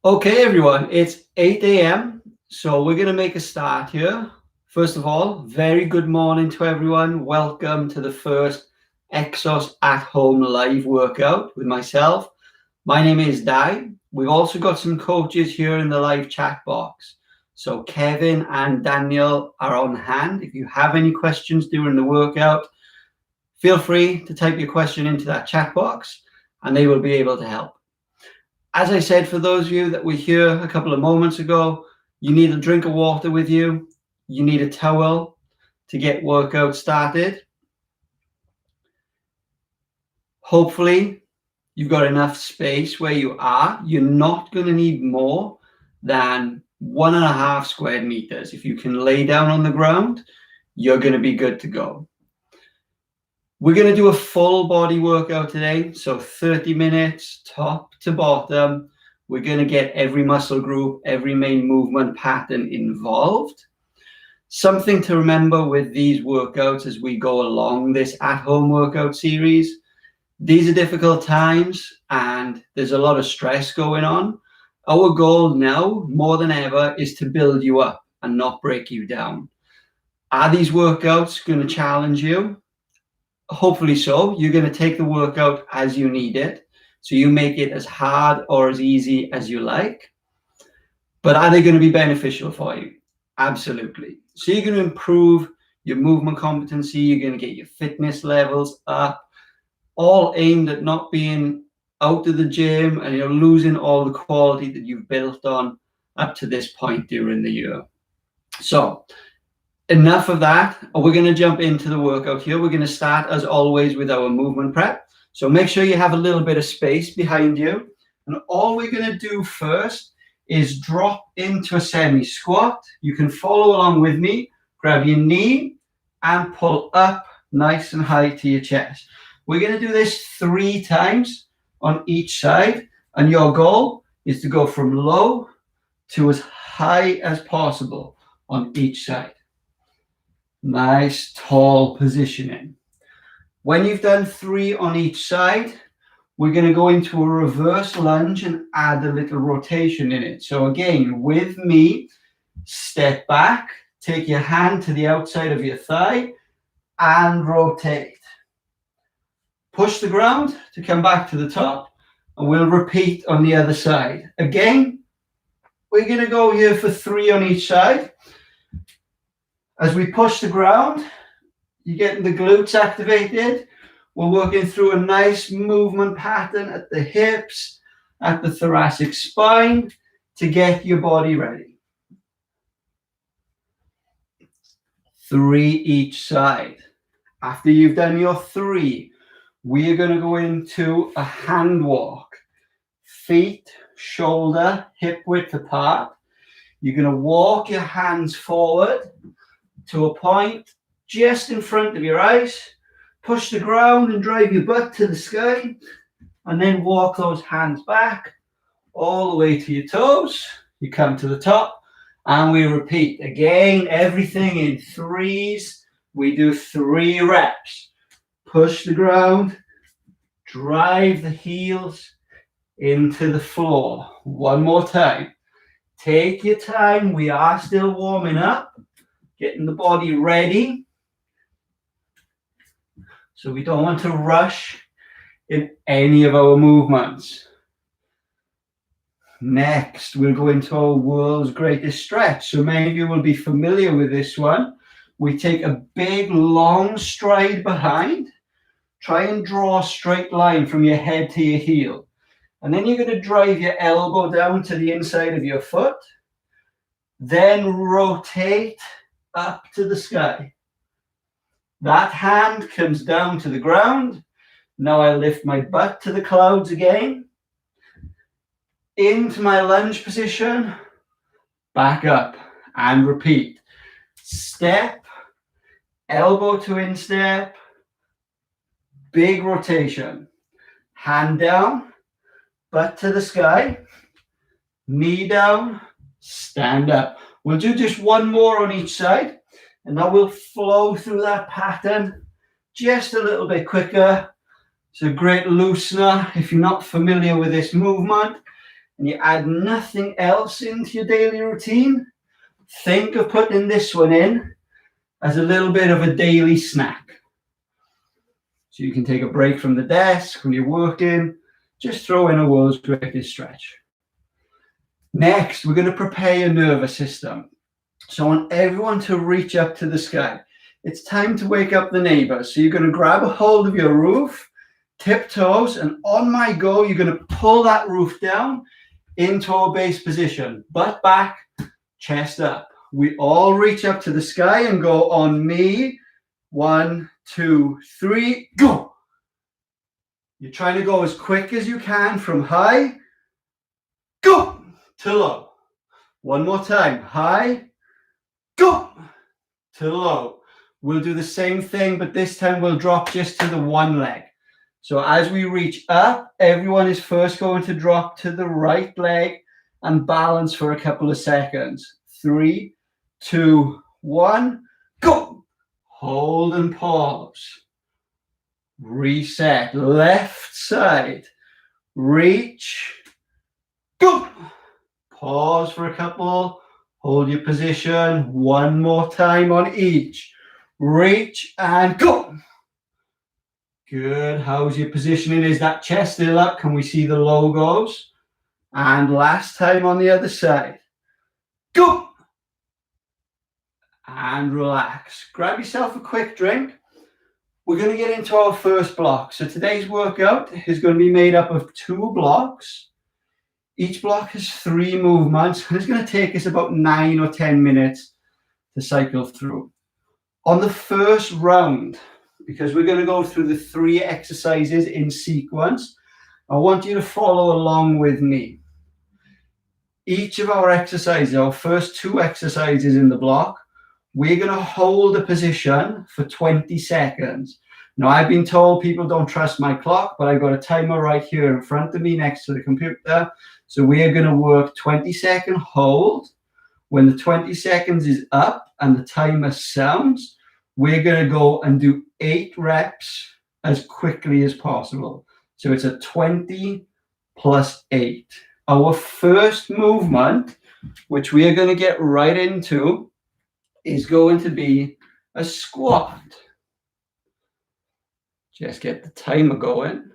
Okay, everyone, it's 8 a.m. So we're going to make a start here. First of all, very good morning to everyone. Welcome to the first EXOS at home live workout with myself. My name is Di. We've also got some coaches here in the live chat box. So Kevin and Daniel are on hand. If you have any questions during the workout, feel free to type your question into that chat box and they will be able to help. As I said, for those of you that were here a couple of moments ago, you need a drink of water with you. You need a towel to get workout started. Hopefully, you've got enough space where you are. You're not going to need more than 1.5 square meters. If you can lay down on the ground, you're going to be good to go. We're going to do a full body workout today, so 30 minutes top to bottom. We're going to get every muscle group, every main movement pattern involved. Something to remember with these workouts as we go along this at-home workout series, these are difficult times and there's a lot of stress going on. Our goal now, more than ever, is to build you up and not break you down. Are these workouts going to challenge you? Hopefully so. You're going to take the workout as you need it. So you make it as hard or as easy as you like. But are they going to be beneficial for you? Absolutely. So you're going to improve your movement competency. You're going to get your fitness levels up, all aimed at not being out of the gym and losing all the quality that you've built on up to this point during the year. So enough of that. We're going to jump into the workout here. We're going to start, as always, with our movement prep. So make sure you have a little bit of space behind you. And all we're going to do first is drop into a semi-squat. You can follow along with me. Grab your knee and pull up nice and high to your chest. We're going to do this 3 times on each side. And your goal is to go from low to as high as possible on each side. Nice tall positioning. When you've done 3 on each side, we're going to go into a reverse lunge and add a little rotation in it. So again, with me, step back, take your hand to the outside of your thigh and rotate. Push the ground to come back to the top and we'll repeat on the other side. Again, we're going to go here for 3 on each side. As we push the ground, you're getting the glutes activated. We're working through a nice movement pattern at the hips, at the thoracic spine to get your body ready. 3 each side. After you've done your 3, we are going to go into a hand walk. Feet, shoulder, hip width apart. You're going to walk your hands forward to a point just in front of your eyes. Push the ground and drive your butt to the sky. And then walk those hands back all the way to your toes. You come to the top and we repeat. Again, everything in 3s. We do 3 reps. Push the ground. Drive the heels into the floor. One more time. Take your time. We are still warming up. Getting the body ready. So we don't want to rush in any of our movements. Next, we'll go into our world's greatest stretch. So many of you will be familiar with this one. We take a big, long stride behind. Try and draw a straight line from your head to your heel. And then you're going to drive your elbow down to the inside of your foot. Then rotate up to the sky. That hand comes down to the ground. Now I lift my butt to the clouds again. Into my lunge position. Back up and repeat. Step, elbow to instep. Big rotation. Hand down, butt to the sky. Knee down, stand up. We'll do just 1 more on each side. And now we'll flow through that pattern just a little bit quicker. It's a great loosener if you're not familiar with this movement. and you add nothing else into your daily routine, think of putting this one in as a little bit of a daily snack. So you can take a break from the desk when you're working, just throw in a world's greatest stretch. Next, we're going to prepare your nervous system. So I want everyone to reach up to the sky. It's time to wake up the neighbors. So you're going to grab a hold of your roof, tiptoes, and on my go, you're going to pull that roof down into our base position. Butt back, chest up. We all reach up to the sky and go on me. 1, 2, 3, go. You're trying to go as quick as you can from high, go, to low. One more time, high, go, to low. We'll do the same thing, but this time we'll drop just to the one leg. So as we reach up, everyone is first going to drop to the right leg and balance for a couple of seconds. 3, 2, 1, go. Hold and pause. Reset. Left side. Reach. Go. Pause for a couple. Hold your position. One more time on each. Reach and go. Good. How's your positioning? Is that chest still up? Can we see the logos? And last time on the other side. Go. And relax. Grab yourself a quick drink. We're going to get into our first block. So today's workout is going to be made up of 2 blocks. Each block has 3 movements, and it's going to take us about 9 or 10 minutes to cycle through. On the first round, because we're going to go through the 3 exercises in sequence, I want you to follow along with me. Each of our exercises, our first 2 exercises in the block, we're going to hold a position for 20 seconds. Now, I've been told people don't trust my clock, but I've got a timer right here in front of me next to the computer. So we are going to work 20-second hold. When the 20 seconds is up and the timer sounds, we're going to go and do 8 reps as quickly as possible. So it's a 20 plus 8. Our first movement, which we are going to get right into, is going to be a squat. Just get the timer going.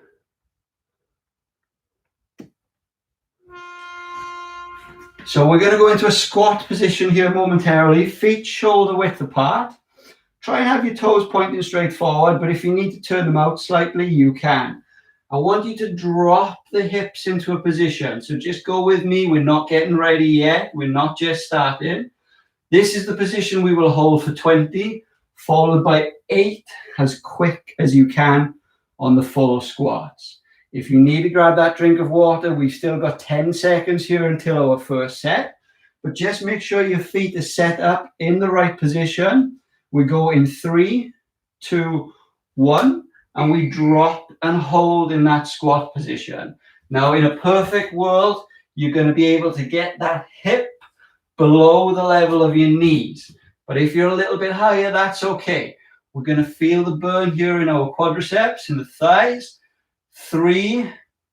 So we're going to go into a squat position here momentarily, feet shoulder width apart. Try and have your toes pointing straight forward, but if you need to turn them out slightly, you can. I want you to drop the hips into a position. So just go with me. We're not getting ready yet. We're not just starting. This is the position we will hold for 20, followed by 8 as quick as you can on the full squats. If you need to grab that drink of water, we've still got 10 seconds here until our first set. But just make sure your feet are set up in the right position. We go in 3, 2, 1, and we drop and hold in that squat position. Now, in a perfect world, you're going to be able to get that hip below the level of your knees. But if you're a little bit higher, that's okay. We're going to feel the burn here in our quadriceps, in the thighs. 3,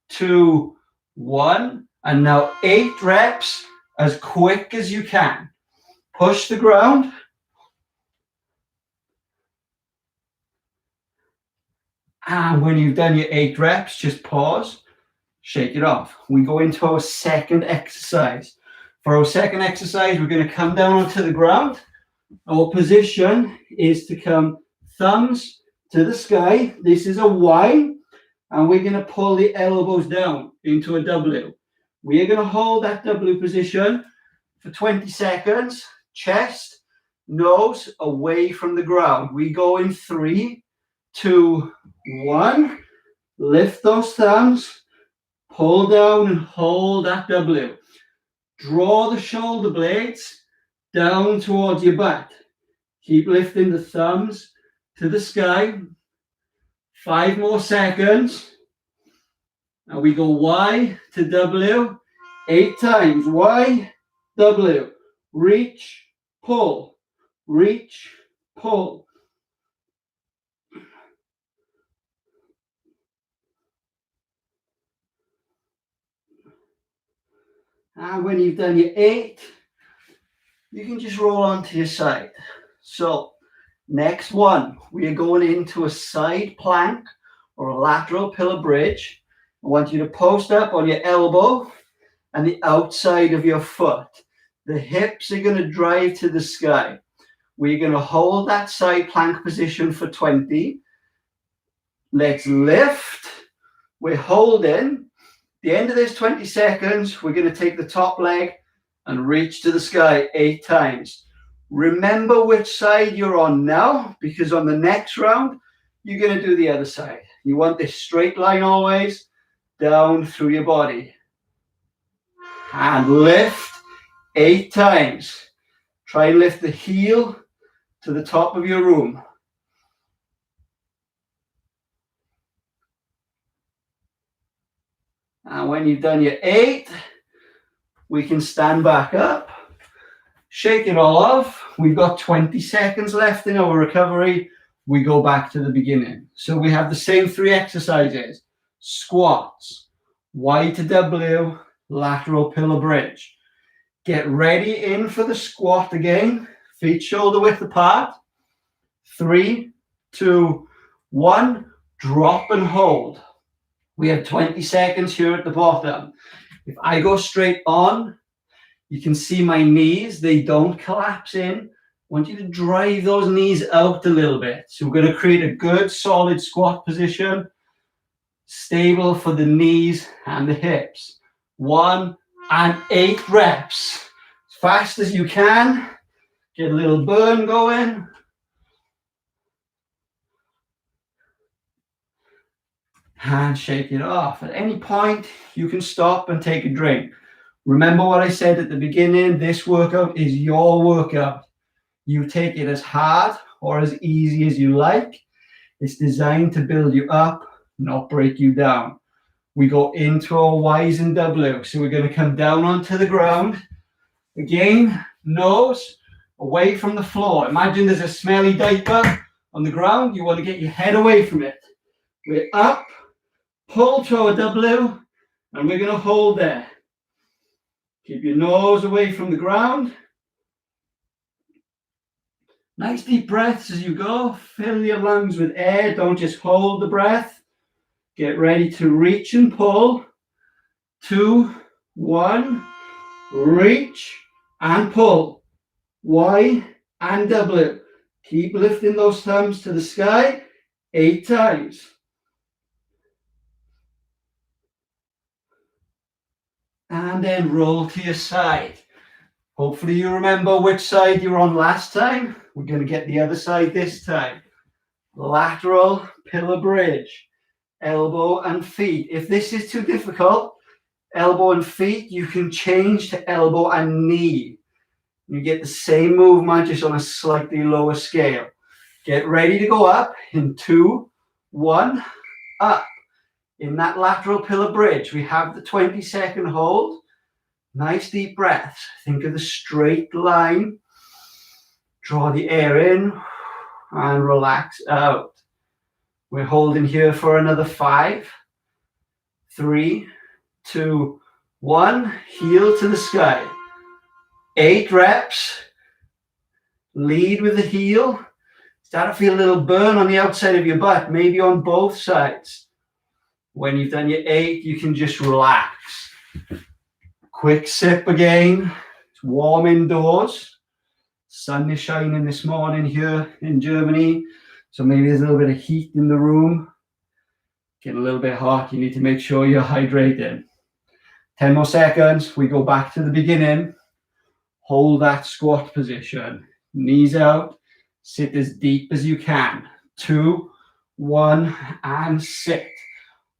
2, 1. And now 8 reps as quick as you can. Push the ground. And when you've done your 8 reps, just pause, shake it off. We go into our second exercise. For our second exercise, we're going to come down onto the ground. Our position is to come thumbs to the sky. This is a Y, and we're going to pull the elbows down into a W. We are going to hold that W position for 20 seconds. Chest, nose away from the ground. We go in 3, 2, 1. Lift those thumbs, pull down and hold that W. Draw the shoulder blades down towards your butt. Keep lifting the thumbs to the sky. 5 more seconds. And we go Y to W 8 times. Y, W. Reach, pull. Reach, pull. And when you've done your 8, you can just roll onto your side. So next one, we are going into a side plank or a lateral pillar bridge. I want you to post up on your elbow and the outside of your foot. The hips are going to drive to the sky. We're going to hold that side plank position for 20. Let's lift. We're holding. The end of this 20 seconds, we're going to take the top leg and reach to the sky 8 times. Remember which side you're on now, because on the next round, you're going to do the other side. You want this straight line always down through your body. And lift 8 times. Try and lift the heel to the top of your room. And when you've done your 8, we can stand back up, shake it all off. We've got 20 seconds left in our recovery. We go back to the beginning. So we have the same 3 exercises: squats, Y to W, lateral pillar bridge. Get ready in for the squat again. Feet shoulder width apart. 3, 2, 1. Drop and hold. We have 20 seconds here at the bottom. If I go straight on, you can see my knees, they don't collapse in. I want you to drive those knees out a little bit. So we're going to create a good solid squat position, stable for the knees and the hips. 1 and 8 reps. As fast as you can. Get a little burn going. And shake it off. At any point, you can stop and take a drink. Remember what I said at the beginning, this workout is your workout. You take it as hard or as easy as you like. It's designed to build you up, not break you down. We go into our Y's and W's. So we're going to come down onto the ground. Again, nose away from the floor. Imagine there's a smelly diaper on the ground. You want to get your head away from it. We're up, pull to our W, and we're going to hold there. Keep your nose away from the ground. Nice deep breaths as you go. Fill your lungs with air. Don't just hold the breath. Get ready to reach and pull. 2, 1. Reach and pull. Y and W. Keep lifting those thumbs to the sky 8 times. And then roll to your side. Hopefully you remember which side you were on last time. We're going to get the other side this time. Lateral pillar bridge. Elbow and feet. If this is too difficult, elbow and feet, you can change to elbow and knee. You get the same movement, just on a slightly lower scale. Get ready to go up in 2, 1, up. In that lateral pillar bridge, we have the 20-second hold. Nice deep breaths. Think of the straight line. Draw the air in and relax out. We're holding here for another 5, 3, 2, 1. Heel to the sky. 8 reps. Lead with the heel. Start to feel a little burn on the outside of your butt, maybe on both sides. When you've done your 8, you can just relax. Quick sip again. It's warm indoors. Sun is shining this morning here in Germany, so maybe there's a little bit of heat in the room. Getting a little bit hot. You need to make sure you're hydrated. 10 more seconds. We go back to the beginning. Hold that squat position. Knees out. Sit as deep as you can. 2, 1, and sit.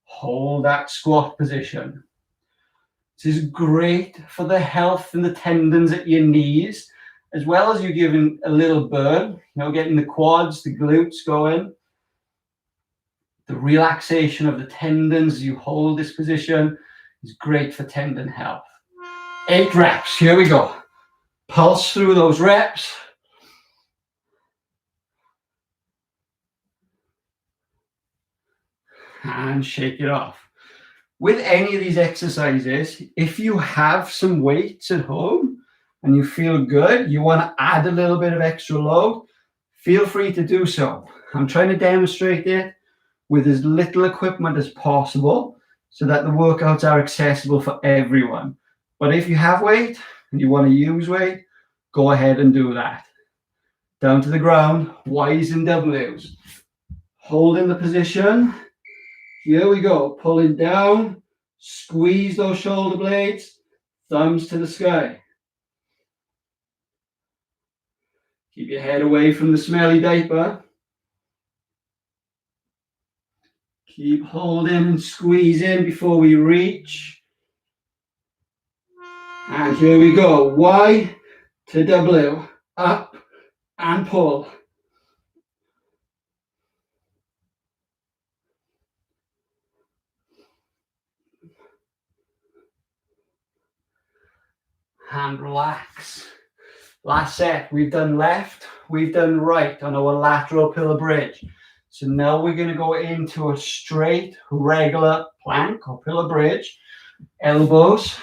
Hold that squat position. This is great for the health and the tendons at your knees, as well as you giving a little burn, getting the quads, the glutes going. The relaxation of the tendons as you hold this position is great for tendon health. 8 reps, here we go. Pulse through those reps. And shake it off. With any of these exercises, if you have some weights at home and you feel good, you want to add a little bit of extra load, feel free to do so. I'm trying to demonstrate it with as little equipment as possible so that the workouts are accessible for everyone. But if you have weight and you want to use weight, go ahead and do that. Down to the ground, Y's and W's. Holding the position. Here we go, pulling down, squeeze those shoulder blades, thumbs to the sky. Keep your head away from the smelly diaper. Keep holding and squeezing before we reach. And here we go, Y to W, up and pull. And relax. Last set, we've done left, we've done right on our lateral pillar bridge. So now we're going to go into a straight, regular plank or pillar bridge. Elbows,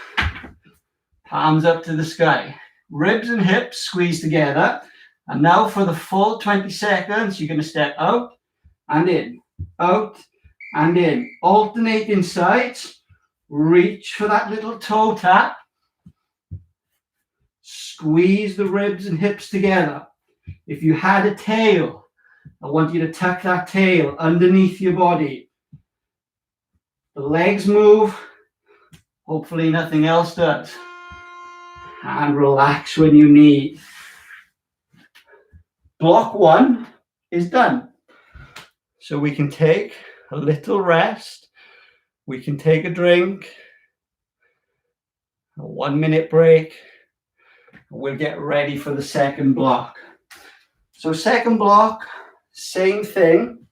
palms up to the sky. Ribs and hips squeeze together. And now for the full 20 seconds, you're going to step out and in, out and in. Alternating sides. Reach for that little toe tap. Squeeze the ribs and hips together. If you had a tail, I want you to tuck that tail underneath your body. The legs move. Hopefully nothing else does. And relax when you need. Block 1 is done. So we can take a little rest. We can take a drink. A 1-minute break. We'll get ready for the second block. So second block, same thing.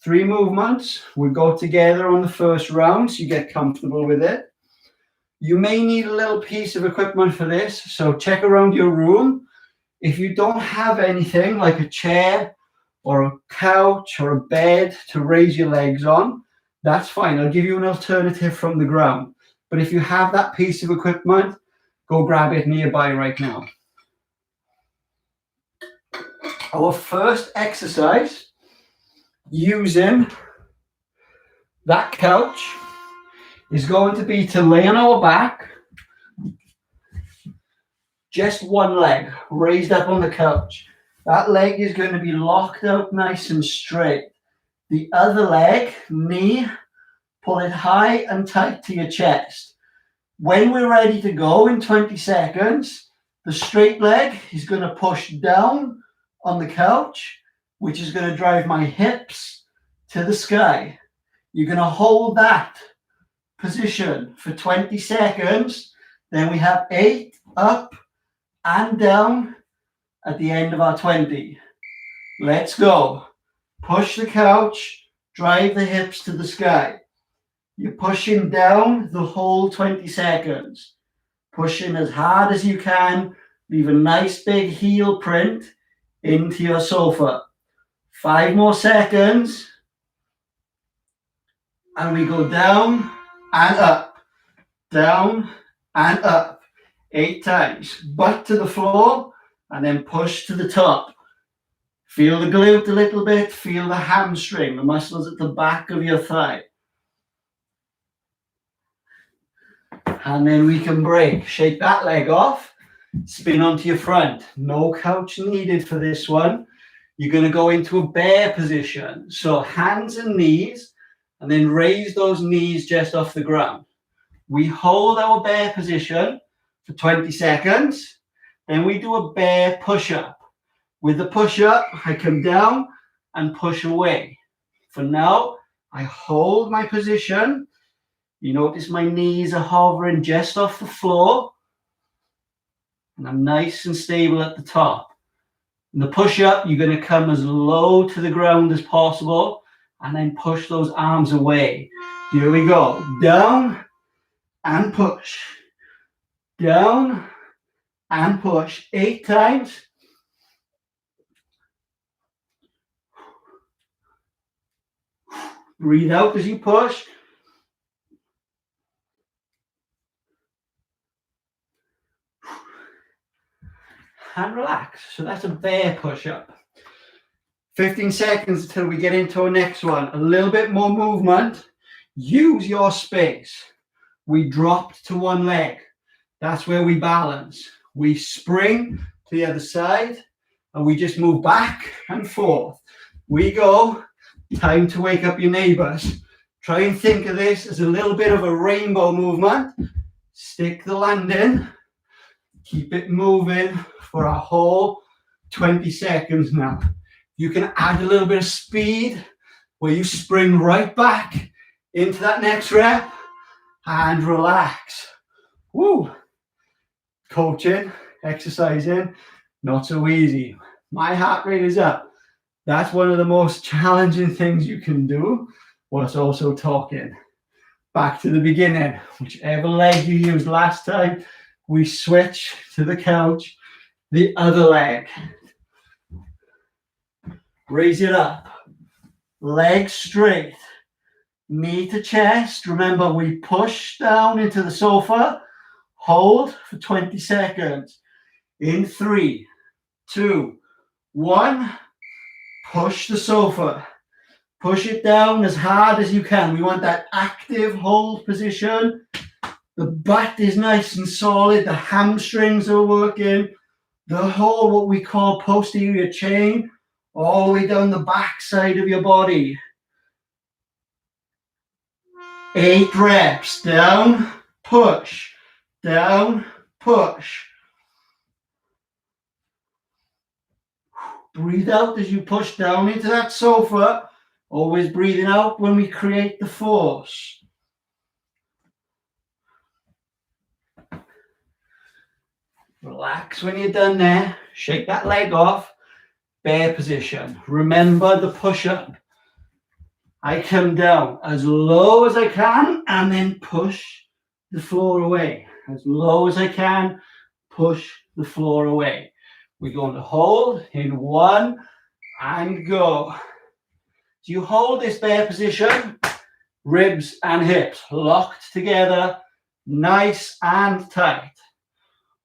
3 movements. We go together on the first round so you get comfortable with it. You may need a little piece of equipment for this, so check around your room. If you don't have anything like a chair or a couch or a bed to raise your legs on, that's fine. I'll give you an alternative from the ground. But if you have that piece of equipment, go grab it nearby right now. Our first exercise using that couch is going to be to lay on our back, just one leg raised up on the couch. That leg is going to be locked out nice and straight. The other leg, knee, pull it high and tight to your chest. When we're ready to go in 20 seconds, the straight leg is going to push down on the couch, which is going to drive my hips to the sky. You're going to hold that position for 20 seconds. Then we have 8 up and down at the end of our 20. Let's go. Push the couch, drive the hips to the sky. You're pushing down the whole 20 seconds. Pushing as hard as you can. Leave a nice big heel print into your sofa. 5 more seconds. And we go down and up. Down and up. 8 times. Butt to the floor and then push to the top. Feel the glute a little bit. Feel the hamstring, the muscles at the back of your thigh. And then we can break. Shake that leg off. Spin onto your front. No couch needed for this one. You're going to go into a bear position. So hands and knees, and then raise those knees just off the ground. We hold our bear position for 20 seconds. Then we do a bear push-up. With the push-up, I come down and push away. For now, I hold my position. You notice my knees are hovering just off the floor. And I'm nice and stable at the top. In the push-up, you're going to come as low to the ground as possible and then push those arms away. Here we go. Down and push. Down and push. 8 times. Breathe out as you push. and relax. So that's a bear push-up. 15 seconds until we get into our next one. A little bit more movement. Use your space. We dropped to one leg. That's where we balance. We spring to the other side and we just move back and forth. We go. Time to wake up your neighbors. Try and think of this as a little bit of a rainbow movement. Stick the landing. Keep it moving for a whole 20 seconds now. You can add a little bit of speed where you spring right back into that next rep and relax. Woo! Coaching, exercising, not so easy. My heart rate is up. That's one of the most challenging things you can do, whilst also talking. Back to the beginning. Whichever leg you used last time, we switch to the couch, the other leg. Raise it up. Legs straight. Knee to chest. Remember, we push down into the sofa. Hold for 20 seconds. In 3, 2, 1. Push the sofa. Push it down as hard as you can. We want that active hold position. The butt is nice and solid. The hamstrings are working. The whole, what we call posterior chain, all the way down the back side of your body. 8 reps. Down, push. Down, push. Breathe out as you push down into that sofa. Always breathing out when we create the force. Relax when you're done there. Shake that leg off. Bear position. Remember the push-up. I come down as low as I can and then push the floor away. As low as I can, push the floor away. We're going to hold in 1 and go. So you hold this bear position, ribs and hips locked together, nice and tight.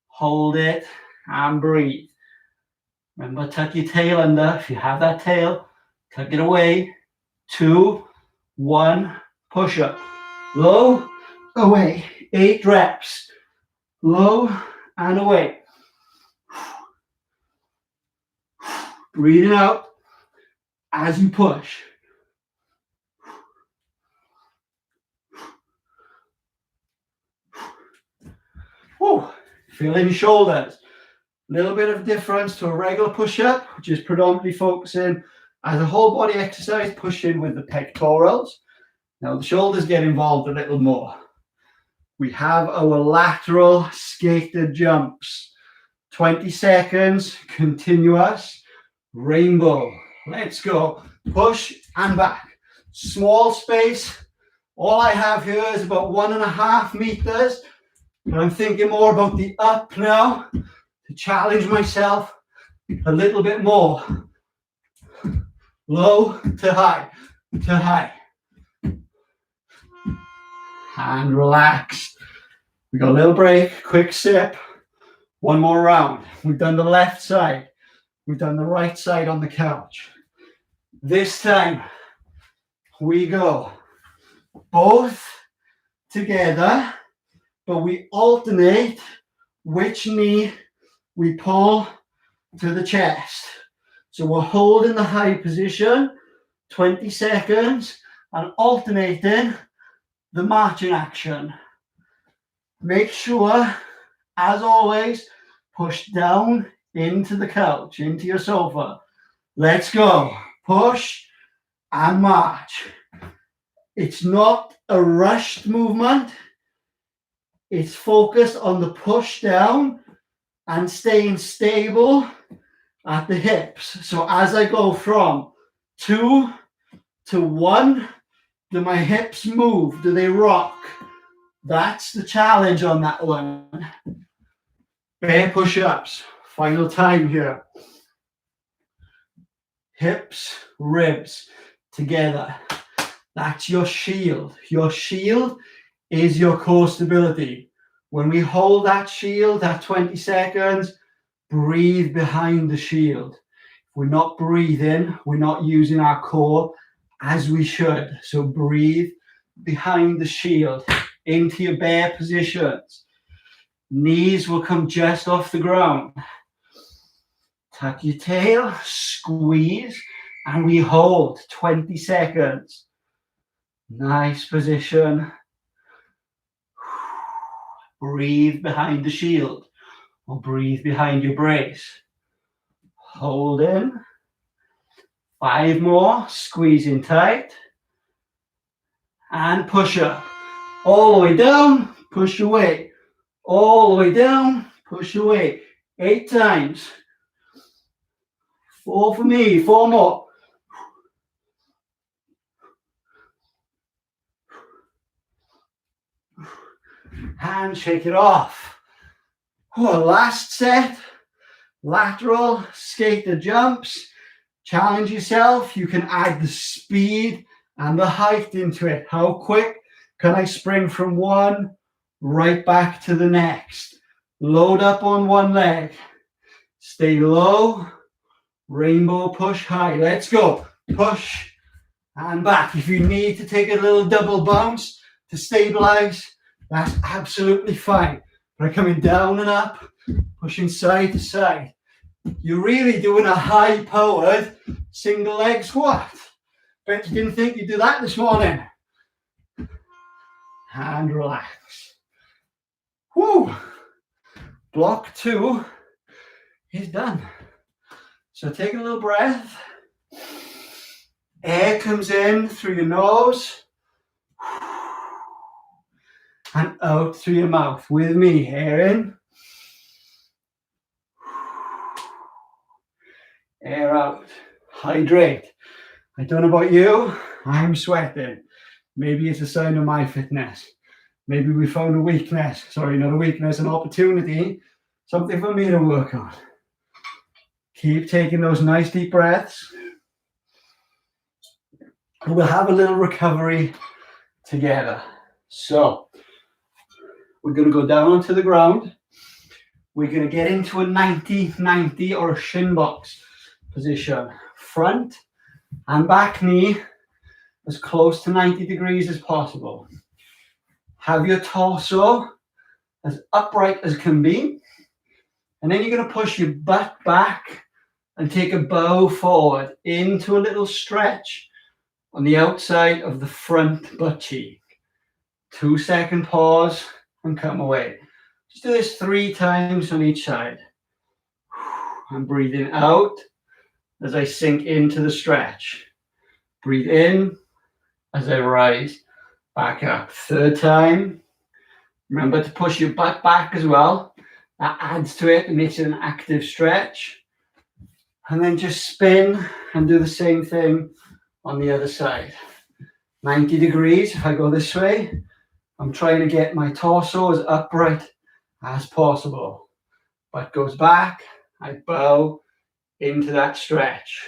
Hold it and breathe. Remember, tuck your tail under. If you have that tail, tuck it away. 2, 1, push up. Low, away. 8 reps. Low and away. Breathing out as you push. Woo. Feeling your shoulders. Little bit of difference to a regular push-up, which is predominantly focusing as a whole body exercise, pushing with the pectorals. Now the shoulders get involved a little more. We have our lateral skated jumps. 20 seconds, continuous, rainbow. Let's go. Push and back. Small space. All I have here is about 1.5 meters. But I'm thinking more about the up now to challenge myself a little bit more. Low to high, to high. And relax. We got a little break, quick sip. One more round. We've done the left side. We've done the right side on the couch. This time we go both together, but we alternate which knee we pull to the chest. So we're holding the high position, 20 seconds, and alternating the marching action. Make sure, as always, push down into the couch, into your sofa. Let's go. Push and march. It's not a rushed movement. It's focused on the push down and staying stable at the hips. So as I go from 2 to 1, do my hips move? Do they rock? That's the challenge on that one. Bear push-ups. Final time here. Hips, ribs together. That's your shield. Your shield is your core stability. When we hold that shield, that 20 seconds, Breathe behind the shield. If we're not breathing, we're not using our core as we should. So breathe behind the shield into your bear positions. Knees will come just off the ground. Tuck your tail, squeeze, and we hold 20 seconds. Nice position. Breathe behind the shield or breathe behind your brace. Hold in. 5 more, squeezing tight. And push up. All the way down, push away. All the way down, push away. 8 times. 4 for me, 4 more. And shake it off. Last set. Lateral, skater jumps. Challenge yourself. You can add the speed and the height into it. How quick can I spring from one right back to the next? Load up on one leg. Stay low. Rainbow push high. Let's go. Push and back. If you need to take a little double bounce to stabilize, that's absolutely fine. But coming down and up, pushing side to side. You're really doing a high-powered single leg squat. Bet you didn't think you'd do that this morning. And relax. Woo! Block 2 is done. So take a little breath. Air comes in through your nose and out through your mouth. With me, air in. Air out. Hydrate. I don't know about you, I'm sweating. Maybe it's a sign of my fitness. Maybe we found a weakness. Sorry, not a weakness, an opportunity. Something for me to work on. Keep taking those nice deep breaths. And we'll have a little recovery together. So, we're going to go down onto the ground. We're going to get into a 90-90 or a shin box position. Front and back knee as close to 90 degrees as possible. Have your torso as upright as can be. And then you're going to push your butt back and take a bow forward into a little stretch on the outside of the front butt cheek. 2-second pause and come away. Just do this 3 times on each side. I'm breathing out as I sink into the stretch. Breathe in as I rise back up. 3rd time. Remember to push your butt back as well. That adds to it and makes it an active stretch. And then just spin and do the same thing on the other side. 90 degrees. If I go this way, I'm trying to get my torso as upright as possible. Butt goes back. I bow into that stretch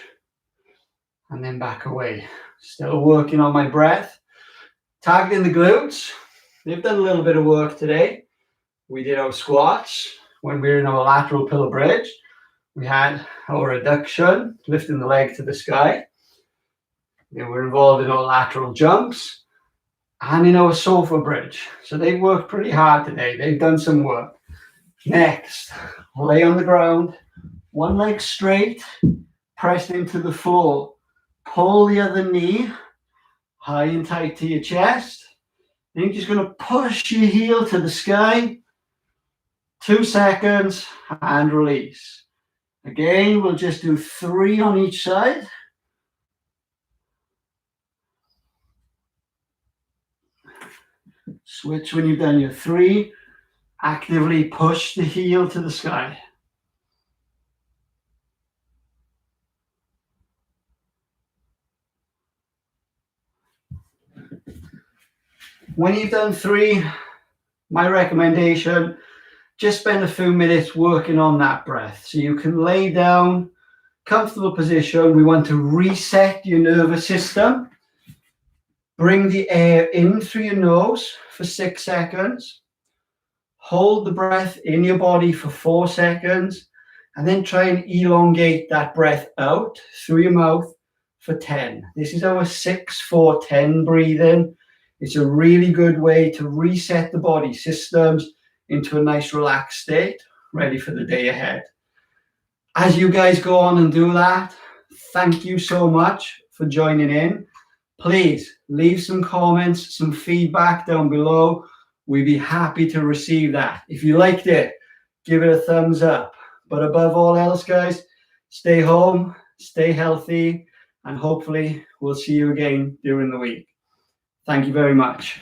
and then back away. Still working on my breath. Targeting the glutes. They've done a little bit of work today. We did our squats when we were in our lateral pillow bridge. We had our reduction, lifting the leg to the sky. Then we're involved in our lateral jumps and in our sofa bridge. So they worked pretty hard today. They've done some work. Next, lay on the ground. One leg straight, pressed into the floor. Pull the other knee high and tight to your chest. Then you're just going to push your heel to the sky. 2 seconds and release. Again, we'll just do 3 on each side. Switch when you've done your 3. Actively push the heel to the sky. When you've done 3, my recommendation, just spend a few minutes working on that breath. So you can lay down, comfortable position. We want to reset your nervous system. Bring the air in through your nose for 6 seconds. Hold the breath in your body for 4 seconds And then try and elongate that breath out through your mouth for 10. This is our 6-4-10 breathing. It's a really good way to reset the body systems into a nice relaxed state, ready for the day ahead. As you guys go on and do that, thank you so much for joining in. Please leave some comments, some feedback down below. We'd be happy to receive that. If you liked it, give it a thumbs up. But above all else, guys, stay home, stay healthy, and hopefully we'll see you again during the week. Thank you very much.